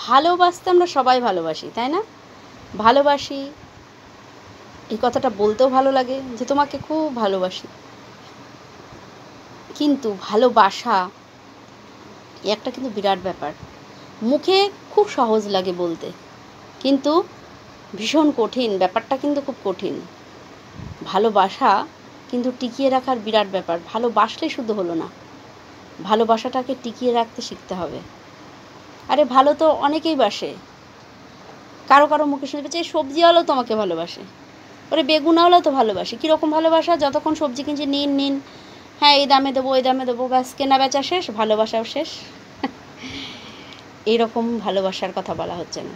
ভালোবাসতে আমরা সবাই ভালোবাসি, তাই না? ভালোবাসি, এই কথাটা বলতেও ভালো লাগে যে তোমাকে খুব ভালোবাসি। কিন্তু ভালোবাসা একটা কিন্তু বিরাট ব্যাপার। মুখে খুব সহজ লাগে বলতে, কিন্তু ভীষণ কঠিন, ব্যাপারটা কিন্তু খুব কঠিন। ভালোবাসা কিন্তু টিকিয়ে রাখার বিরাট ব্যাপার। ভালোবাসলে শুধু হলো না, ভালোবাসাটাকে টিকিয়ে রাখতে শিখতে হবে। আরে ভালো তো অনেকেই বাসে, কারো কারো মুখে শুনতে পাচ্ছি এই সবজিওয়ালাও তো আমাকে ভালোবাসে, ওরে বেগুনওয়ালাও তো ভালোবাসে। কীরকম ভালোবাসা? যতক্ষণ সবজি কিনছি নিন নিন, হ্যাঁ এই দামে দেবো ওই দামে দেবো, ব্যাস কেনা বেচা শেষ, ভালোবাসাও শেষ। এইরকম ভালোবাসার কথা বলা হচ্ছে না।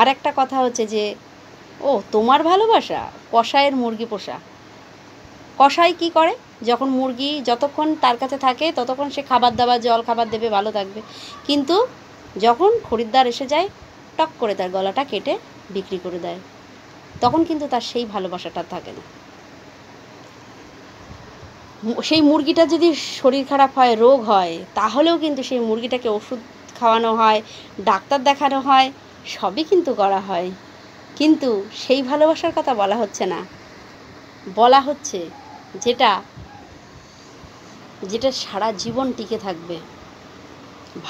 আর একটা কথা হচ্ছে যে ও তোমার ভালোবাসা, কসাইয়ের মুরগি পোষা। কসাই কি করে? যখন মুরগি যতক্ষণ তার কাছে থাকে ততক্ষণ সে খাবার দাবার জল খাবার দেবে, ভালো থাকবে। কিন্তু যখন খরিদ্দার এসে যায় টক করে তার গলাটা কেটে বিক্রি করে দেয়, তখন কিন্তু তার সেই ভালোবাসাটা থাকে না। সেই মুরগিটা যদি শরীর খারাপ হয়, রোগ হয়, তাহলেও কিন্তু সেই মুরগিটাকে ওষুধ খাওয়ানো হয়, ডাক্তার দেখানো হয়, সবই কিন্তু করা হয়। কিন্তু সেই ভালোবাসার কথা বলা হচ্ছে না। বলা হচ্ছে যেটা যেটা সারা জীবন টিকে থাকবে।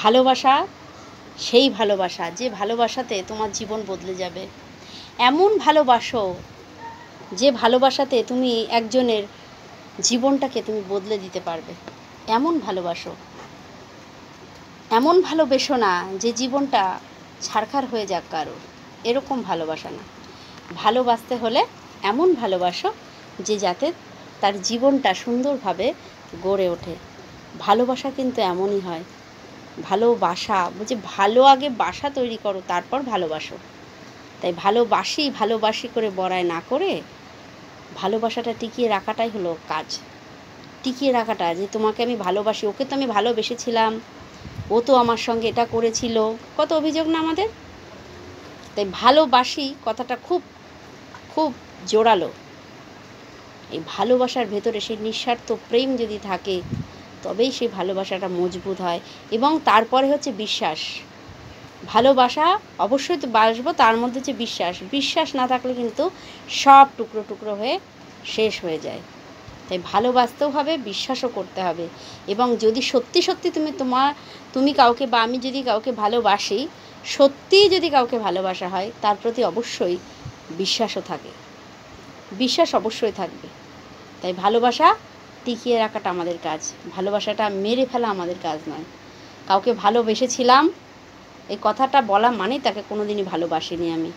ভালোবাসা, সেই ভালোবাসা যে ভালোবাসাতে তোমার জীবন বদলে যাবে। এমন ভালোবাসো যে ভালোবাসাতে তুমি একজনের জীবনটাকে তুমি বদলে দিতে পারবে। এমন ভালোবাসো, এমন ভালোবেসো না যে জীবনটা ছারখার হয়ে যাক কারোর, এরকম ভালোবাসা না। ভালোবাসতে হলে এমন ভালোবাসো যে যাতে তার জীবনটা সুন্দরভাবে গড়ে ওঠে। ভালোবাসা কিন্তু এমনই হয়। ভালোবাসা বলছে ভালো আগে বাসা তৈরি করো, তারপর ভালোবাসো। তাই ভালোবাসি ভালোবাসি করে বড়াই না করে ভালোবাসাটা টিকিয়ে রাখাটাই হলো কাজ। টিকিয়ে রাখাটা যে তোমাকে আমি ভালোবাসি, ওকে তো আমি ভালোবেসেছিলাম, ও তো আমার সঙ্গে এটা করেছিল, কত অভিযোগ না আমাদের। তাই ভালোবাসি কথাটা খুব খুব জোরালো। এই ভালোবাসার ভেতরে সেই নিঃস্বার্থ প্রেম যদি থাকে তবেই সেই ভালোবাসাটা মজবুত হয়। এবং তারপরে হচ্ছে বিশ্বাস। ভালোবাসা অবশ্যই তো বাসবো, তার মধ্যে হচ্ছে বিশ্বাস। বিশ্বাস না থাকলে কিন্তু সব টুকরো টুকরো হয়ে শেষ হয়ে যায়। তাই ভালোবাসতেও হবে, বিশ্বাসও করতে হবে। এবং যদি সত্যি সত্যি তুমি কাউকে বা আমি যদি কাউকে ভালোবাসি, সত্যিই যদি কাউকে ভালোবাসা হয়, তার প্রতি অবশ্যই বিশ্বাসও থাকে, বিশ্বাস অবশ্যই থাকবে। তাই ভালোবাসা টিকিয়ে রাখাটা আমাদের কাজ, ভালোবাসাটা মেরে ফেলা আমাদের কাজ নয়। কাউকে ভালোবেসেছিলাম এই কথাটা বলা মানেই তাকে কোনো দিনই ভালোবাসিনি আমি।